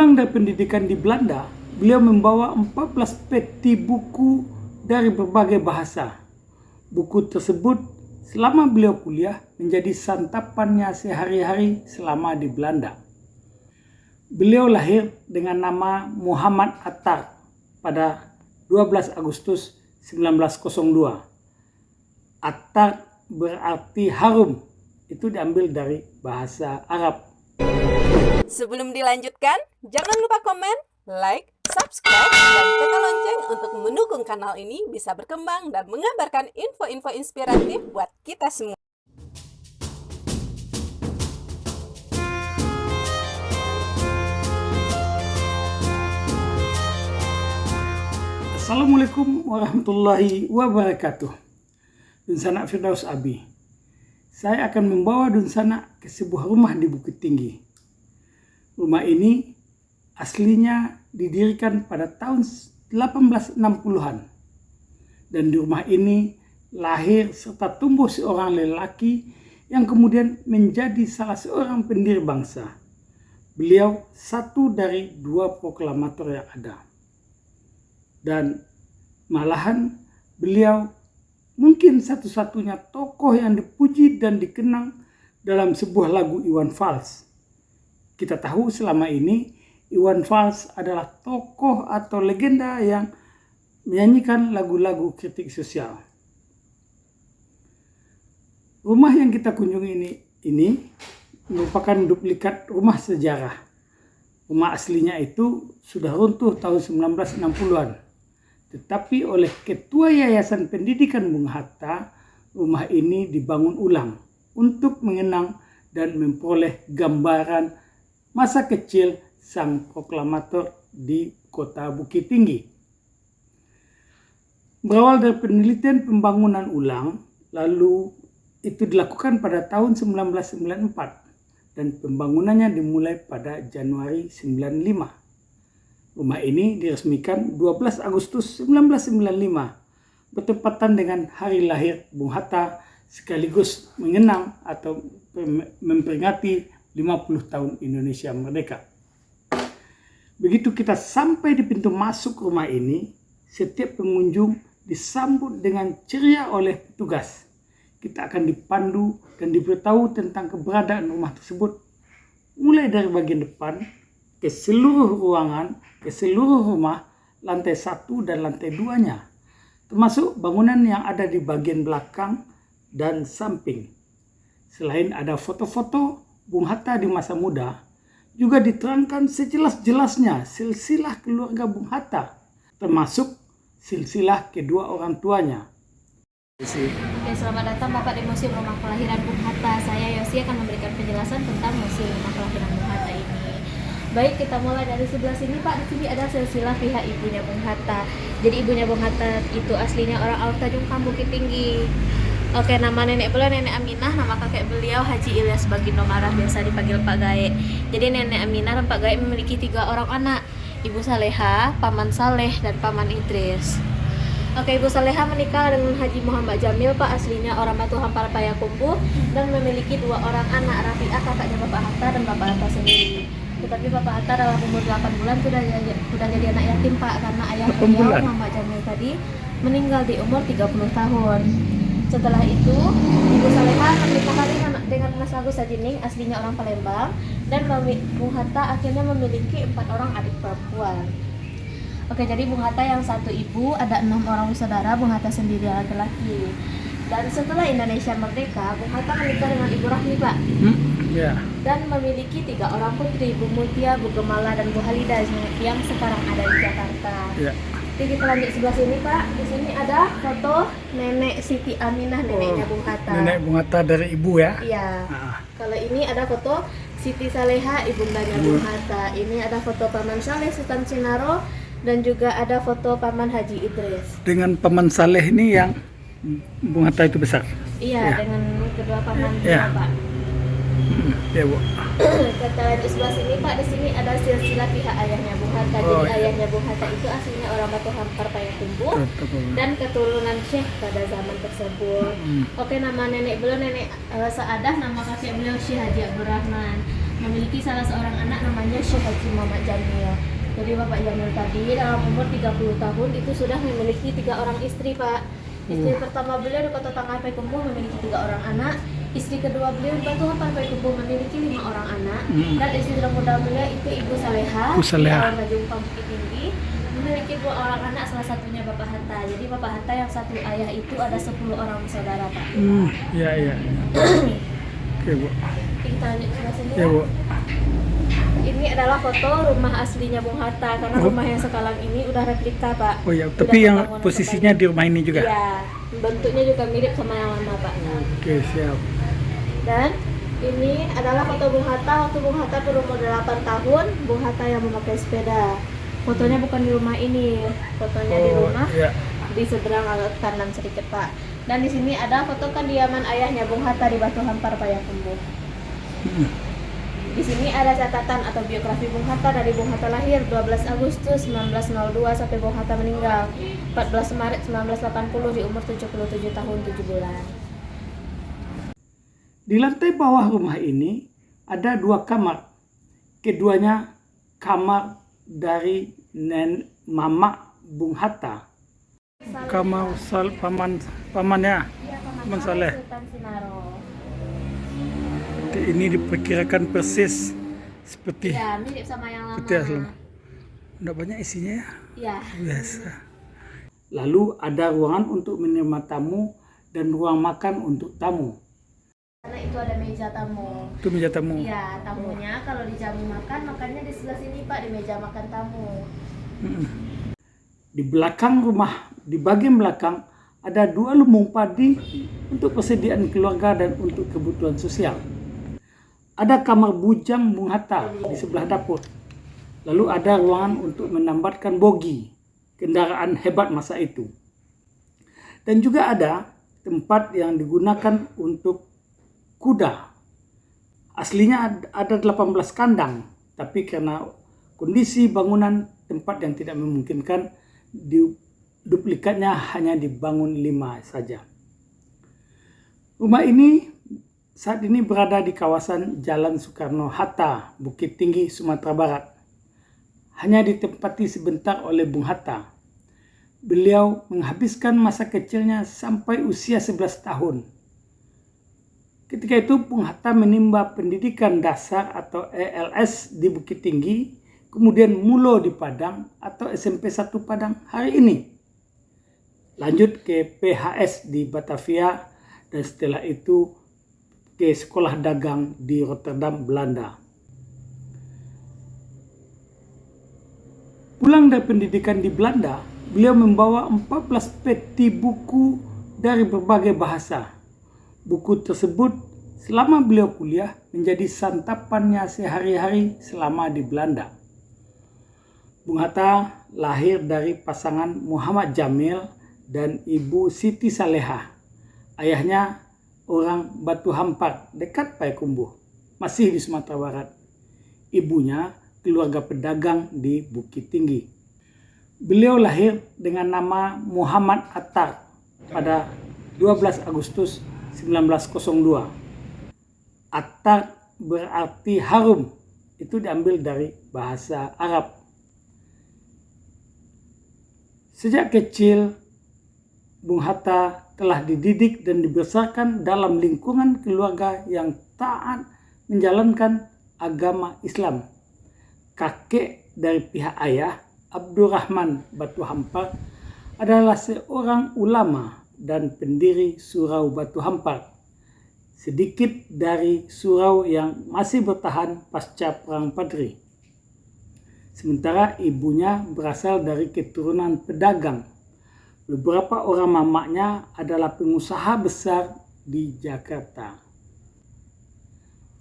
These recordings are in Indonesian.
Sepulang dari pendidikan di Belanda, beliau membawa 14 peti buku dari berbagai bahasa. Buku tersebut selama beliau kuliah menjadi santapannya sehari-hari selama di Belanda. Beliau lahir dengan nama Muhammad Attar pada 12 Agustus 1902. Attar berarti harum, itu diambil dari bahasa Arab. Sebelum dilanjutkan, jangan lupa komen, like, subscribe, dan tekan lonceng untuk mendukung kanal ini bisa berkembang dan mengabarkan info-info inspiratif buat kita semua. Assalamualaikum warahmatullahi wabarakatuh. Dunsana Firdaus Abi. Saya akan membawa Dunsana ke sebuah rumah di Bukit Tinggi. Rumah ini aslinya didirikan pada tahun 1860-an. Dan di rumah ini lahir serta tumbuh seorang lelaki yang kemudian menjadi salah seorang pendiri bangsa. Beliau satu dari 2 proklamator yang ada. Dan malahan beliau mungkin satu-satunya tokoh yang dipuji dan dikenang dalam sebuah lagu Iwan Fals. Kita tahu selama ini Iwan Fals adalah tokoh atau legenda yang menyanyikan lagu-lagu kritik sosial. Rumah yang kita kunjungi ini merupakan duplikat rumah sejarah. Rumah aslinya itu sudah runtuh tahun 1960-an. Tetapi oleh Ketua Yayasan Pendidikan Bung Hatta, rumah ini dibangun ulang untuk mengenang dan memperoleh gambaran masa kecil sang proklamator di kota Bukit Tinggi. Berawal dari penelitian pembangunan ulang, lalu itu dilakukan pada tahun 1994 dan pembangunannya dimulai pada Januari 1995. Rumah ini diresmikan 12 Agustus 1995 bertepatan dengan hari lahir Bung Hatta sekaligus mengenang atau memperingati 50 tahun Indonesia Merdeka. Begitu kita sampai di pintu masuk rumah ini, setiap pengunjung disambut dengan ceria oleh petugas. Kita akan dipandu dan diberitahu tentang keberadaan rumah tersebut, mulai dari bagian depan ke seluruh ruangan, ke seluruh rumah, lantai 1 dan lantai 2-nya, termasuk bangunan yang ada di bagian belakang dan samping. Selain ada foto-foto Bung Hatta di masa muda, juga diterangkan sejelas-jelasnya silsilah keluarga Bung Hatta, termasuk silsilah kedua orang tuanya. Oke, selamat datang Bapak di Museum Rumah Kelahiran Bung Hatta. Saya Yosi akan memberikan penjelasan tentang Museum Rumah Kelahiran Bung Hatta ini. Baik, kita mulai dari sebelah sini Pak. Di sini ada silsilah pihak ibunya Bung Hatta. Jadi ibunya Bung Hatta itu aslinya orang Altajungkang Bukit Tinggi. Oke, nama nenek beliau Nenek Aminah, nama kakek beliau Haji Ilyas Bagindo Marah, biasa dipanggil Pak Gae. Jadi Nenek Aminah dan Pak Gae memiliki 3 orang anak, Ibu Saleha, Paman Saleh, dan Paman Idris. Oke, Ibu Saleha menikah dengan Haji Muhammad Jamil, Pak, aslinya orang Batu Hampar Payakumbuh, dan memiliki 2 orang anak, Rafi'ah kakaknya Bapak Hatta dan Bapak Hatta sendiri. Tetapi Bapak Hatta dalam umur 8 bulan sudah jadi anak yatim, Pak, karena ayah beliau Muhammad Jamil tadi meninggal di umur 30 tahun. Setelah itu, Ibu Saleha menikah lagi dengan Mas Agus Sajining, aslinya orang Palembang, dan Bung Hatta akhirnya memiliki 4 orang adik perempuan. Oke, jadi Bung Hatta yang satu ibu, ada 6 orang saudara, Bung Hatta sendiri laki-laki. Dan setelah Indonesia merdeka, Bung Hatta menikah dengan Ibu Rahmi, Pak. Dan memiliki 3 orang putri, Bu Mutia, Bu Gemala, dan Bu Halida yang sekarang ada di Jakarta. Jadi kita lanjut sebelah sini, Pak. Di sini ada foto Nenek Siti Aminah, neneknya Bung Hatta. Nenek Bung Hatta dari ibu ya? Iya. Kalau ini ada foto Siti Saleha, ibundanya Bung Hatta. Ini ada foto Paman Saleh Sultan Sinaro dan juga ada foto Paman Haji Idris. Dengan Paman Saleh ini yang Bung Hatta itu besar? Iya, dengan kedua paman Pak. Ya, Bu. Kita lanjut sebelah sini, Pak. Di sini ada silsilah pihak ayahnya Bung Hatta. Jadi ayahnya Bung Hatta itu aslinya orang Batu Hampar Payakumbuh dan keturunan Syekh pada zaman tersebut. Oke, nama nenek beliau Nenek Saadah, nama kakek beliau Syekh Haji Abdurrahman. memiliki salah seorang anak namanya Syekh Haji Muhammad Jamil. Jadi Bapak Jamil tadi dalam umur 30 tahun itu sudah memiliki 3 orang istri, Pak. Istri pertama beliau di Kota Tangah Payakumbuh memiliki 3 orang anak. Istri kedua beliau di Batu Hampar Payakumbuh memiliki 5 orang anak. Dan istri termuda beliau itu Ibu Saleha di Awal Bukit Tinggi memiliki 2 orang anak, salah satunya Bapak Hatta. Jadi Bapak Hatta yang satu ayah itu ada 10 orang saudara, Pak. Iya. Oke, Bu. Kita lanjut ke sini. Ya, Bu. Ini adalah foto rumah aslinya Bung Hatta karena rumah yang sekarang ini udah replika, Pak. Oh ya, Udah tapi yang pembangunan posisinya kembali. di rumah ini juga. Iya, bentuknya juga mirip sama yang lama, Pak. Oke, siap. Dan ini adalah foto Bung Hatta waktu Bung Hatta berumur 8 tahun. Bung Hatta yang memakai sepeda. Fotonya bukan di rumah ini, fotonya di rumah Iya. di seberang agak kanan sedikit, Pak. Dan di sini ada foto kediaman ayahnya Bung Hatta di Batu Hampar Payakumbuh. Di sini ada catatan atau biografi Bung Hatta dari Bung Hatta lahir 12 Agustus 1902 sampai Bung Hatta meninggal 14 Maret 1980 di umur 77 tahun 7 bulan. Di lantai bawah rumah ini ada 2 kamar. Keduanya kamar dari Mama Bung Hatta. Kamar pamannya. Iya, Paman Saleh. Sultan Sinaro. Ini diperkirakan persis seperti Ya, mirip sama yang lama. Tidak banyak isinya ya. Iya. Biasa. Lalu ada ruangan untuk menerima tamu dan ruang makan untuk tamu. Karena itu ada meja tamu. Itu meja tamu. Iya, tamunya kalau di jamu makan, makannya di sebelah sini, Pak, di meja makan tamu. Di belakang rumah, di bagian belakang ada 2 lumbung padi untuk persediaan keluarga dan untuk kebutuhan sosial. Ada kamar bujang Bung Hatta di sebelah dapur. Lalu ada ruangan untuk menambatkan bogi, kendaraan hebat masa itu. Dan juga ada tempat yang digunakan untuk kuda. Aslinya ada 18 kandang, tapi karena kondisi bangunan tempat yang tidak memungkinkan, duplikatnya hanya dibangun 5 saja. Rumah ini saat ini berada di kawasan Jalan Soekarno-Hatta, Bukit Tinggi, Sumatera Barat. Hanya ditempati sebentar oleh Bung Hatta. Beliau menghabiskan masa kecilnya sampai usia 11 tahun. Ketika itu Bung Hatta menimba pendidikan dasar atau ELS di Bukit Tinggi, kemudian Mulo di Padang atau SMP 1 Padang hari ini. Lanjut ke PHS di Batavia dan setelah itu ke sekolah dagang di Rotterdam, Belanda. Pulang dari pendidikan di Belanda, beliau membawa 14 peti buku dari berbagai bahasa. Buku tersebut selama beliau kuliah menjadi santapannya sehari-hari selama di Belanda. Bung Hatta lahir dari pasangan Muhammad Jamil dan Ibu Siti Saleha. Ayahnya orang Batu Hampar dekat Payakumbuh, masih di Sumatera Barat. Ibunya keluarga pedagang di Bukit Tinggi. Beliau lahir dengan nama Muhammad Attar pada 12 Agustus 1902. Attar berarti harum, itu diambil dari bahasa Arab. Sejak kecil, Bung Hatta telah dididik dan dibesarkan dalam lingkungan keluarga yang taat menjalankan agama Islam. Kakek dari pihak ayah, Abdurrahman Batu Hampar, adalah seorang ulama dan pendiri Surau Batu Hampar. Sedikit dari surau yang masih bertahan pasca Perang Padri. Sementara ibunya berasal dari keturunan pedagang. Beberapa orang mamaknya adalah pengusaha besar di Jakarta.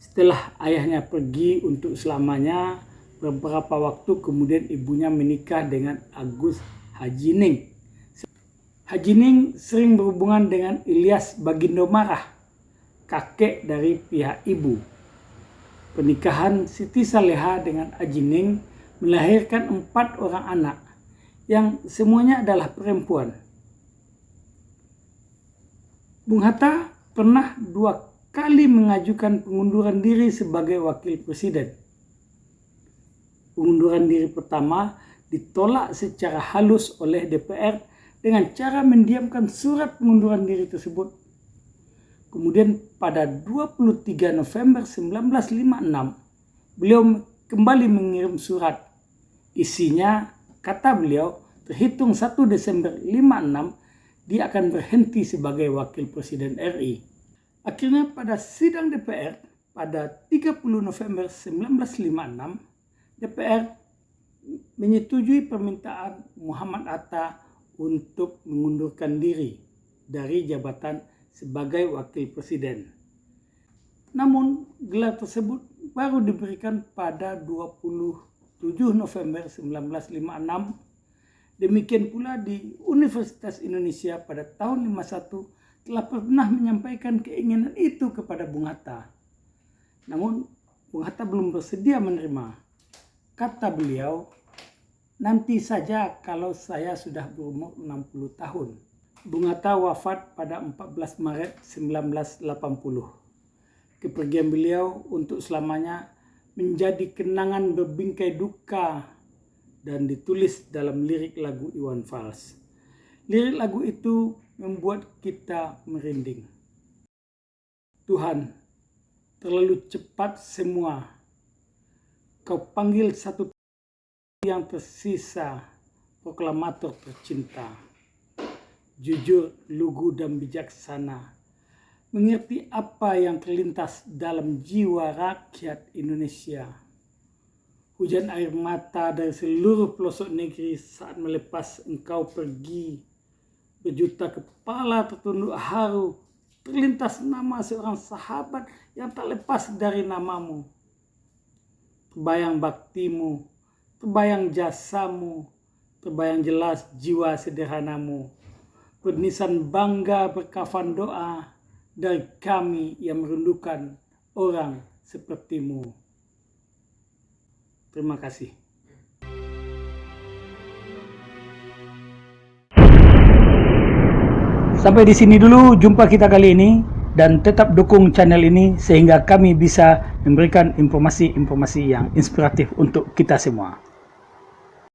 Setelah ayahnya pergi untuk selamanya, beberapa waktu kemudian ibunya menikah dengan Agus Hajining. Hajining sering berhubungan dengan Ilyas Bagindo Marah, kakek dari pihak ibu. Pernikahan Siti Saleha dengan Hajining melahirkan 4 orang anak, yang semuanya adalah perempuan. Bung Hatta pernah 2 kali mengajukan pengunduran diri sebagai wakil presiden. Pengunduran diri pertama ditolak secara halus oleh DPR dengan cara mendiamkan surat pengunduran diri tersebut. Kemudian pada 23 November 1956, beliau kembali mengirim surat. Isinya, kata beliau, terhitung 1 Desember 56, dia akan berhenti sebagai wakil presiden RI. Akhirnya pada sidang DPR pada 30 November 1956, DPR menyetujui permintaan Muhammad Hatta untuk mengundurkan diri dari jabatan sebagai wakil presiden. Namun gelar tersebut baru diberikan pada 27 November 1956. Demikian pula di Universitas Indonesia pada tahun 51 telah pernah menyampaikan keinginan itu kepada Bung Hatta. Namun Bung Hatta belum bersedia menerima. Kata beliau, nanti saja kalau saya sudah berumur 60 tahun. Bung Hatta wafat pada 14 Maret 1980. Kepergian beliau untuk selamanya menjadi kenangan berbingkai duka dan ditulis dalam lirik lagu Iwan Fals. Lirik lagu itu membuat kita merinding. Tuhan, terlalu cepat semua. Kau panggil satu yang tersisa, proklamator tercinta. Jujur, lugu dan bijaksana. Mengerti apa yang terlintas dalam jiwa rakyat Indonesia. Hujan air mata dari seluruh pelosok negeri saat melepas engkau pergi. Berjuta kepala tertunduk haru. Terlintas nama seorang sahabat yang tak lepas dari namamu. Terbayang baktimu, terbayang jasamu, terbayang jelas jiwa sederhanamu. Bernisan bangga berkafan doa dari kami yang merindukan orang sepertimu. Terima kasih. Sampai di sini dulu jumpa kita kali ini, dan tetap dukung channel ini sehingga kami bisa memberikan informasi-informasi yang inspiratif untuk kita semua.